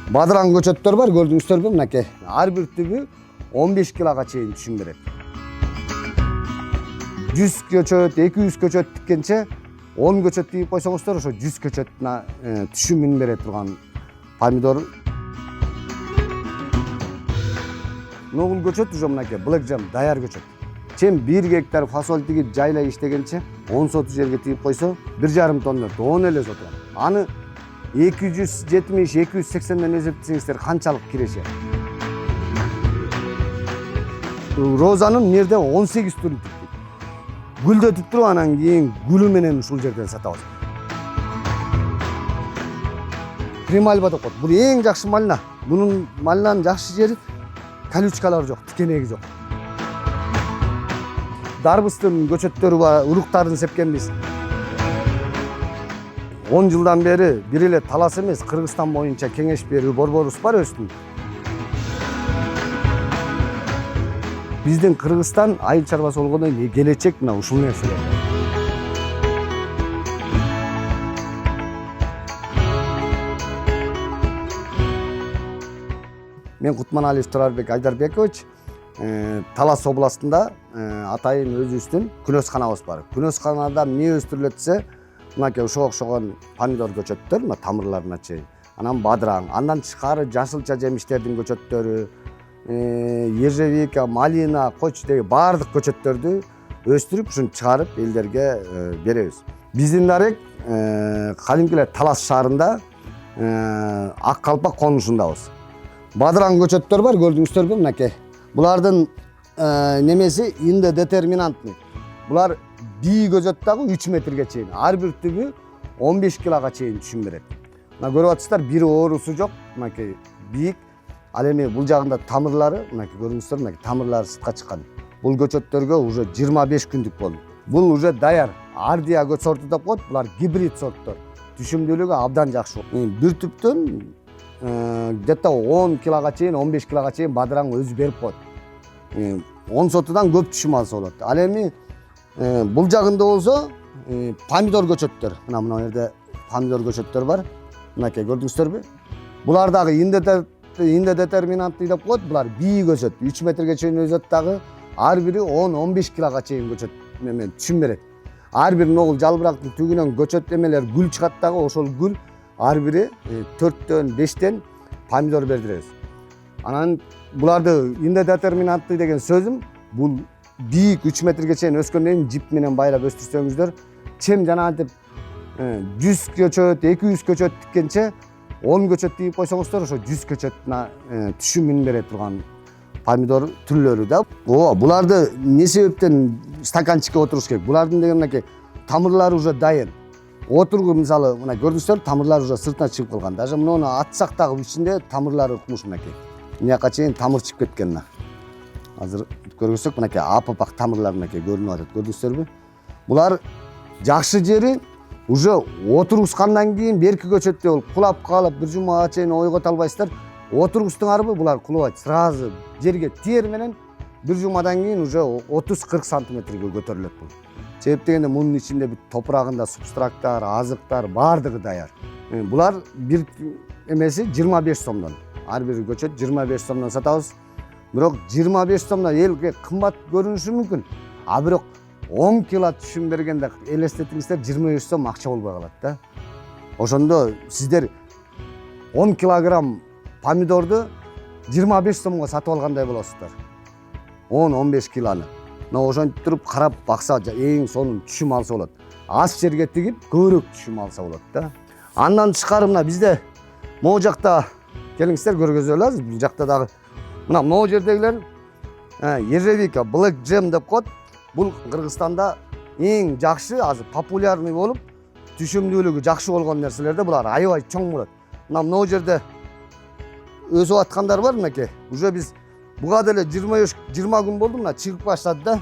Бадыран көчөттөр бар, көрдүңүздөрбү? Мынакей. Ар бир түбү 15 килога чейин түшүм берет. 100 көчөт, 200 көчөт тиккенче 10 көчөт тигип койсоңуздар, ошо 100 көчөтүнө түшүмүн бере турган помидор. Ногул көчөт уже мынакей, Black Jam даяр көчөт. Чем 1 гектар фасоль тигип жайлай иштегенче 10 соту жерге тигип койсо 1,5 тонна тоон эле сотурат. Аны 270-280ден эсептесеңиздер канчалык киреше. Розанын мына жерде 18 түрүн тиктик. Гүлдөтүп туруп анан кийин гүлү менен ушул жерден сатабыз. Примальба деп коет. Бул эң жакшы малина. Бунун малинанын жакшы жери колючкалары жок, тикенеги жок. Дарбыздын көчөттөрү бар, уруктарын сепкенбиз. 10 жылдан бери бир эле талас эмес, Кыргызстан боюнча кеңеш берүү борборубуз бар өстүн. Биздин Кыргызстан айыл чарбасы болгондон кийин келечек мына ушул нерселер. Мен Кутманалиев Турарбек Айдарбекович, Талас областында атайын өзүбүздүн күнөсканабыз бар. Күнөсканада эмне өстүрүлөт десе, мынакей ошого окшогон помидор көчөттөр, мына тамырларына чейин. Анан бадыраң, андан тышкары жашылча жемиштердин көчөттөрү, ержевика, малина, коч деги баардык көчөттөрдү өстүрүп, ушуну чыгарып элдерге беребиз. Биздин дарек кадимкилер Талас шаарында Ак Калпак конушундабыз. Бадыраң көчөттөр бар, көрдүңүздөрбү? Мынакей. Булардын немеси индедетерминантный. Булар бий көзөт дагы 3 метрге чейин. Ар бир түбү 15 килога чейин түшүм берет. Мына көрүп атсыздар, бир оорусу жок. Мынакей бийик. Ал эми бул жагында тамырлары, мынакей көрүңүздөр, мынакей тамырлары сыртка чыккан. Бул көчөттөргө уже 25 күндүк болду. Бул уже даяр. Ардия көч сорту деп коет. Булар гибрид сорттор. Түшүмдүүлүгү абдан жакшы. Бир түптөн где-то 10 килога чейин, 15 килога чейин бадыраң өзү берип коет. 10 сотудан көп түшүм алса болот. Ал эми бул жагында болсо помидор көчөттөр. Мына жерде помидор көчөттөр бар. Мынакей көрдүңүздөрбү? Булар дагы индедетерминантный деп коет. Булар бий көчөт. 3 метрге чейин өсөт дагы. Ар бири 10-15 килога чейин көчөт менен түшүм берет. Ар бир ногул жалбырактын түгүнөн көчөт эмелер гүл чыгат дагы, ошол гүл ар бири 4төн 5тен помидор бердиребиз. Анан буларды индедетерминантный деген сөзүм, бул бийик 3 метрге чейин өскөндөн кийин жип менен байлап өстүрсөңүздөр, чем жана антип 100 көчөт, 200 көчөт тиккенче 10 көчөт тигип койсоңуздар, ошо 100 көчөтүнө түшүмүн бере турган помидор түрлөрү да. Буларды эмне себептен стаканчикке отуруш керек? Булардын деген мынакей тамырлары уже дайын. Отургу мисалы, мына көрдүңүздөр, тамырлары уже сыртына чыгып калган. Даже муну атсак дагы ичинде тамырлары укмуш мынакей. Мынакка чейин тамыр чыгып кеткен мына. Азыр көрсөк, мынакей апапак тамырлар мынакей көрүнүп атат. Көрдүңүздөрбү? Булар жакшы жери уже отургускандан кийин берки көчөттө болуп кулап калып, бир жумага чейин ойгото албайсыздар. Отургустун арбы булар кулабайт. Сразу жерге тиер менен бир жумадан кийин уже 30-40 сантиметрге көтөрүлөт бул. Себеп дегенде мунун ичинде бүт топурагында субстрактар, азыктар баардыгы даяр. Булар бир эмеси 25 сомдон. Ар бир көчөт 25 сомдон сатабыз. Бирок 25 сомдон элге кымбат көрүнүшү мүмкүн. А бирок 10 кило түшүм бергенде элестетиңиздер 25 сом акча болбой калат да. Ошондо сиздер 10 килограмм помидорду 25 сомго сатып алгандай болосуздар. 10-15 килоны. Мына ошентип туруп карап бакса эң сонун түшүм алса болот. Аз жерге тигип көбүрөөк түшүм алса болот да. Андан тышкары мына бизде могу жакта келиңиздер көргөзө алабыз. Бул жакта дагы мына могу жердегилер ержевика, Black Jam деп коет. Бул Кыргызстанда эң жакшы, азыр популярный болуп, түшүмдүүлүгү жакшы болгон нерселерде булар аябай чоң болот. Мына могу жерде өсүп аткандар бар мынакей. Уже биз буга деле 20 күн болду, мына чыгып баштады да.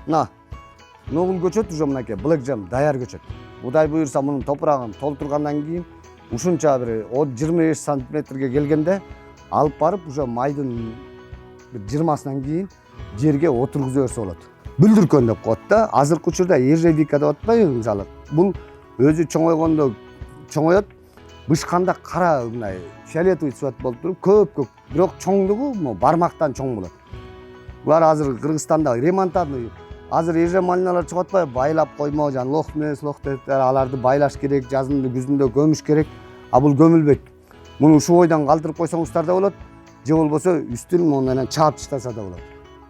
Мына ногул көчөт уже мынакей Black Jam даяр көчөт. Будай буюрса мунун топурагын толтургандан кийин ушунча бир 25 сантиметрге келгенде алып барып уже майдын 20-сынан кийин жерге отургуза берсе болот. Бүлдүркөн деп коет да. Азыркы учурда ержевика деп атпайбы мисалы. Бул өзү чоңойгондо чоңоет, бышканда кара мындай фиолетовый цвет болуп туруп көп бирок чоңдугу бармактан чоң болот. Булар азыр Кыргызстанда ремонтаны азыр эже малиналар чыгып атпайбы, байлап коймо, жана лохмес, лохтеттер аларды байлаш керек, жазында күзүндө көмүш керек. А бул көмүлбөйт. Муну ушул бойдон калтырып койсоңуздар да болот, же болбосо үстүн менен чаап таштаса да болот.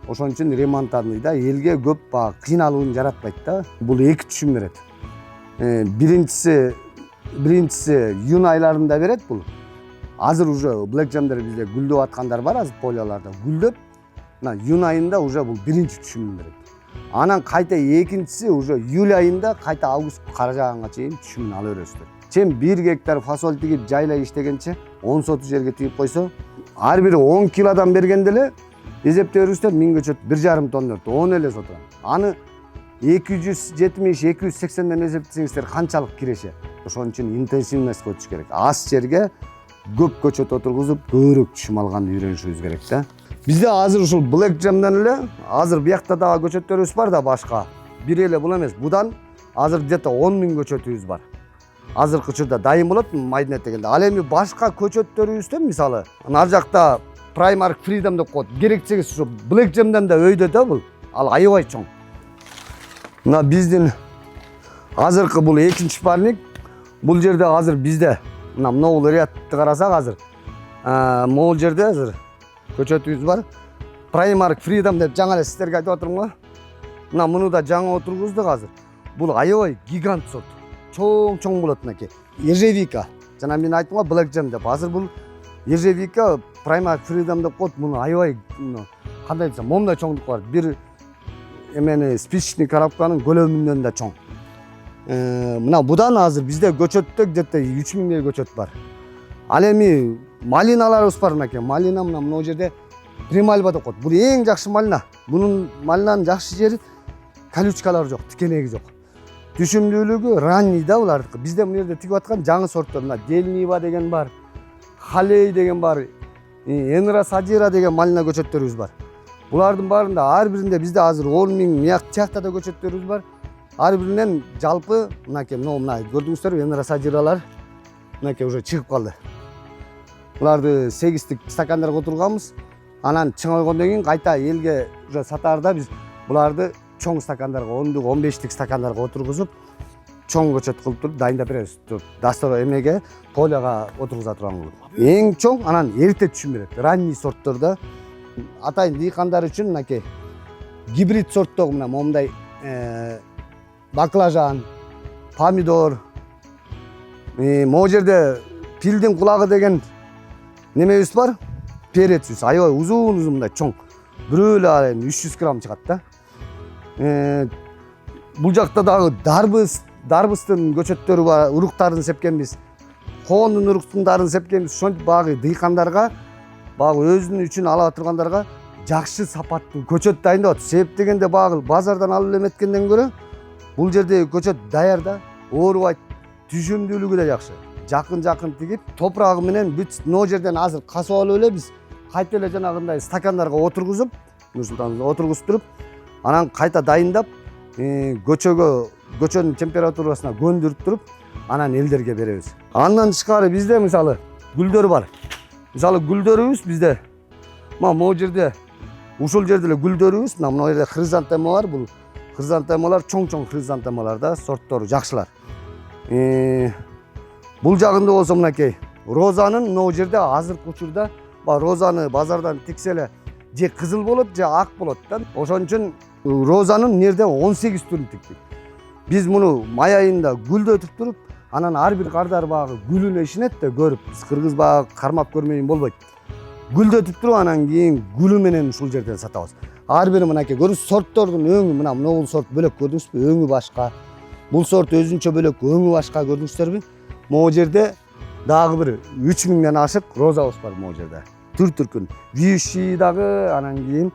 Ошон үчүн ремонтаныйда элге көп кыйналууну жаратпайт да. Бул эки түшүм берет. Биринчиси июнь айларында берет бул. Азыр уже Black Jam'дер бизде гүлдөп аткандар бар, азыр полияларда гүлдөп. Мына июнь айында уже бул биринчи түшүмүн берет. Анан кайта экинчиси уже июль айында кайта август каражаганга чейин түшүмүн ала бересиздер. Чем 1 гектар фасоль тигип жайлай иштегенче 10 соту жерге тигип койсо, ар бири 10 килодан бергенде эле эзептеп бериңиздер 1000 көчөт 1,5 тонна 10 эле сотон. Аны 270-280ден эсептесеңиздер канчалык киреше. Ошон үчүн интенсивность көтүш керек. Аз жерге көп көчөт отургузуп, көбүрөөк түшүм алганды үйрөнүшүбүз керек да. Бизде азыр ушул Black Jam'дан эле азыр биякта дагы көчөттөрүбүз бар да башка. Бир эле бул эмес. Будан азыр где-то 10.000 көчөтүбүз бар. Азыркы учурда дайын болот майдинет дегенде. Ал эми башка көчөттөрүбүздөн мисалы, ар жакта Primark Freedom деп коет. Керексеңиз ушу Black Jam'дан да өйдө да бул. Ал аябай чоң. Мына биздин азыркы бул экинчи парник. Бул жерде азыр бизде мына могул рядты карасак азыр могул жерде азыр көчөтүбүз бар. Primark Freedom деп жаңа эле сиздерге айтып атырмын го. Мына муну да жаңа отургуздук азыр. Бул аябай гигант сорт. Чоң болот мынакей. Ежевика. Жана мен айттым го Black Jam деп. Азыр бул ежевика Primark Freedom деп коет. Муну аябай кандай десем, момундай чоңдук бар. Бир эмени спичечный коробканын көлөмүнөн да чоң. Мына будан азыр бизде көчөттө где-то 3000 көчөт бар. Ал эми малиналарыбыз бар мынакей. Малина мына жерде Примальба деп коет. Бул эң жакшы малина. Бунун малинанын жакшы жери колючкалары жок, тикенеги жок. Түшүмдүүлүгү ранний да булардыкы. Бизде мына жерде тигип аткан жаңы сорттор, мына Дельнива деген бар, Халей деген бар, Энра Садира деген малина көчөттөрүбүз бар. Булардын баарында ар биринде бизде азыр 10.000 мияк тияктада көчөттөрүбүз бар. Ар биринен жалпы мынакей мына көрдүңүздөрбү, Энра Садиралар мынакей уже чыгып калды. Буларды 8тик стакандарга отурганбыз. Анан чыңойгондон кийин кайта элге уже сатаарда биз буларды чоң стакандарга 10-дук 15тик стакандарга отургузуп чоң көчөт кылып туруп дайындап беребиз. Дастор эмеге полияга отургуза турган кылып. Эң чоң анан эрте түшүм берет. Ранний сорттордо атайын дыйкандар үчүн мынакей гибрид сорттогу мына момундай баклажан, помидор, могу жерде пилдин кулагы деген немебиз бар. Перецибиз аябай узун мындай чоң. Бирөө эле 300 грамм чыгат да. Бул жакта дагы дарбыстын көчөттөрү бар, уруктарын сепкенбиз. Коондун уруктарын сепкенбиз. Ошентип багы дыйкандарга, багы өзүнүн үчүн ала тургандарга жакшы сапаттуу көчөт дайындап атат. Себеп дегенде багы базардан алып эметкенден көрө бул жердеги көчөт даяр да, оорубайт, түшүмдүүлүгү да жакшы. Жакын тигип, топурагы менен бүт но жерден азыр касып алып эле биз кайта эле жанагындай стакандарга отургузуп, отургузуп туруп, анан кайта дайындап, көчөнүн температурасына көндүрүп туруп, анан элдерге беребиз. Андан тышкары бизде мисалы гүлдөр бар. Мисалы гүлдөрүбүз бизде могу жерде ушул жерде эле гүлдөрүбүз, мына жерде хризантема бар. Бул хризантемалар чоң хризантемалар да, сорттору жакшылар. Бул жагында болсо мынакей розанын могу жерде азыркы учурда розаны базардан тиксе эле же кызыл болот, же ак болот да. Ошон үчүн розанын нерде 18 түрүн тиктик. Биз муну май айында гүлдөтүп туруп, анан ар бир кардар багы гүлүнө ишенет да көрүп, биз кыргыз багы кармап көрмөйүн болбойт. Гүлдөтүп туруп анан кийин гүлү менен ушул жерден сатабыз. Ар бири мынакей көрүңүз, сорттордун өңү мына бул сорт бөлөк көрдүңүзбү? Өңү башка. Бул сорт өзүнчө бөлөк, өңү башка көрдүңүздөрбү? Могу жерде дагы бир 3000ден ашык розабыз бар могу жерде. Түр-түркүн. Виши дагы, анан кийин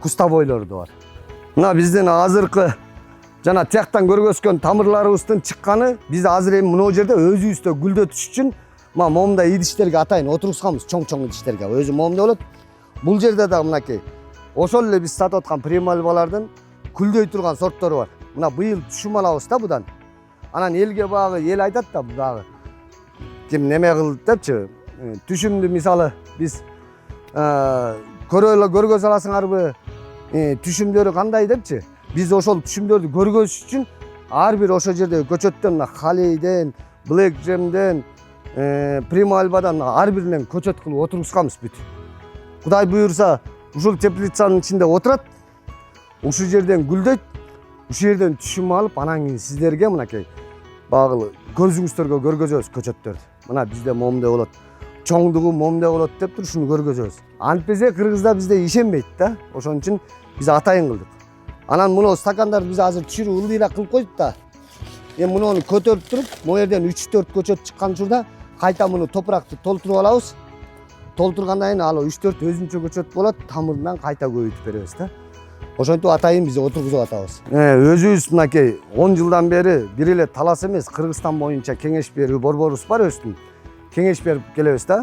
кустовойлор да бар. Мына биздин азыркы жана тияктан көргөзгөн тамырларыбыздын чыкканы биз азыр эми могу жерде өзүбүздө гүлдөтүш үчүн момундай идиштерге атайын отургузганбыз, чоң идиштерге. Өзү момундай болот. Бул жерде да мынакей ошол эле биз сатып аткан примальбалардын күлдөй турган сорттору бар. Мына быйыл түшүм алабыз да будан. Анан элге багы эл айтат да дагы. ким неме кылды депчи, түшүмдү мисалы биз көргөз аласыңарбы, түшүмдөрү кандай депчи. Биз ошол түшүмдөрдү көргөзүш үчүн ар бир ошол жерде көчөттөн, халейден, блэк джемден, примо альбадан ар биринен көчөт кылып отургузганбыз бүт. Кудай буюрса, ушул теплицанын ичинде отурат, ушул жерден гүлдөйт, ушул жерден түшүм алып, анан кийин сиздерге мынакей багыл көзүңүздөргө көргөзөбүз көчөттөрдү. Мына бизде момундай болот, чоңдугу момундай болот деп туруп ушуну көргөзөбүз. Антпесе кыргызда бизде ишенбейт да. Ошон үчүн биз атайын кылдык. Анан муну стакандарды биз азыр түшүрүп ылдыйраак кылып койдук да. Эми муну көтөрүп туруп, могу жерден 3-4 көчөт чыккан учурда кайта муну топуракты толтуруп алабыз. Толтургандан кийин ал 3-4 өзүнчө көчөт болот, тамырынан кайта көбөйтүп беребиз да. Ошентип атайын биз отургузуп атабыз. Өзүбүз мынакей 10 жылдан бери бир эле Талас эмес, Кыргызстан боюнча кеңеш берүү борборубуз бар өзүбүздүн. Кеңеш берип келебиз да.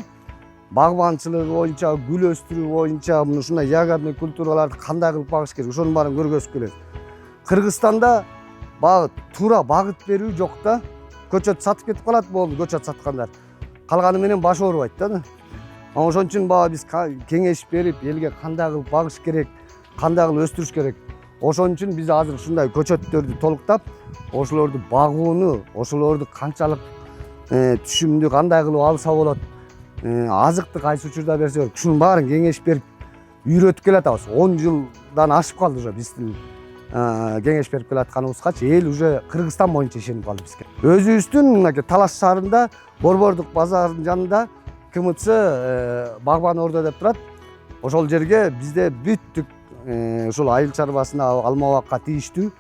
Багбанчылыгы боюнча, гүл өстүрүү боюнча, ушундай ягодный культураларды кандай кылып багыш керек, ошонун баарын көргөзүп келебиз. Кыргызстанда туура багыт берүү жок да. Көчөт сатып кетип калат, болду, көчөт саткандар. Калганы менен баш оорубайт да. Ошон үчүн биз кеңеш берип, элге кандай кылып багыш керек, кандай кылып өстүрүш керек. Ошон үчүн биз азыр ушундай көчөттөрдү толуктап, ошолорду багууну, ошолорду канчалык түшүмдү кандай кылып алса болот, азыкты кайсы учурда берсе болот, ушунун баарын кеңеш берип үйрөтүп келатабыз. 10 жылдан ашып калды уже биздин кеңеш берип келатканыбызгачы эл уже Кыргызстан боюнча ишенип калды бизге. Өзүбүздүн мынакей Талас шаарында Борбордук базарынын жанында КМЦ Багбан Ордо деп турат. Ошол жерге бизде бүттүк ушул айыл чарбасына, алма бакка тийиштүү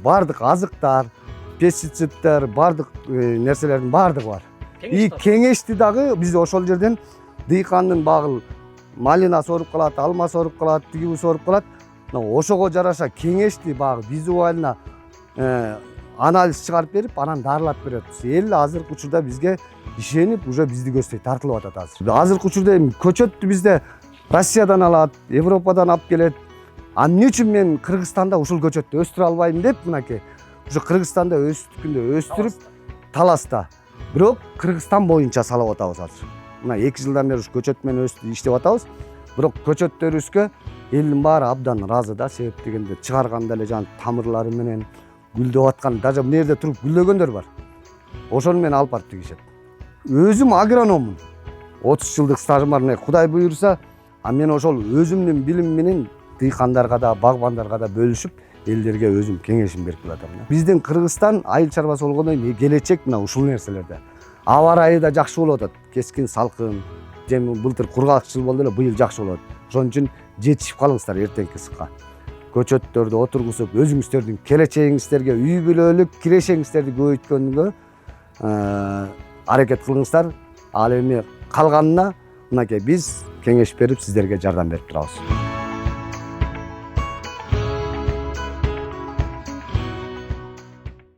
бардык азыктар, пестициддер, бардык нерселердин бардыгы бар. И кеңешти дагы биз ошол жерден дыйкандын багыл малина соруп калат, алма соруп калат, тигиби соруп калат. Ошого жараша кеңешти багы визуально анализ чыгарып берип, анан дарылап беребиз. Эл азыркы учурда бизге ишенип, уже бизди көздөй тартылып атат азыр. Азыркы учурда эми көчөттү бизде Россиядан алат, Европадан алып келет. Эмне үчүн мен Кыргызстанда ушул көчөттү өстүрө албайм деп, мынакей ушу Кыргызстанда өстүкүндө өстүрүп, Таласта. Бирок Кыргызстан боюнча салып атабыз азыр. Мына 2 жылдан бери ушу көчөт менен иштеп атабыз. Бирок көчөттөрүбүзгө элдин баары абдан ыраазы да, себеп дегенде чыгарганда эле жан тамырлары менен гүлдөп аткан, даже бул жерде туруп гүлдөгөндөр бар. Ошону менен алып барып тигишет. Өзүм агрономмун. 30 жылдык стажым бар. Кудай буюрса, мен ошол өзүмдүн билимим менен дыйкандарга да, багбандарга да бөлүшүп, элдерге өзүм кеңешим берип келатам. Биздин Кыргызстан айыл чарбасы болгондон кийин келечек мына ушул нерселерде. Аба ырайы да жакшы болуп атат. Кескин салкын, жем былтыр кургак жыл болду эле, быйыл жакшы болот. Ошон үчүн жетишип калыңыздар эртеңки кышка. Көчөттөрдү отургузуп, өзүңүздөрдүн келечегиңиздерге, үй бүлөлүк кирешеңиздерди көбөйткөнгө аракет кылыңыздар. Ал эми калганына мынакей биз кеңеш берип, сиздерге жардам берип турабыз.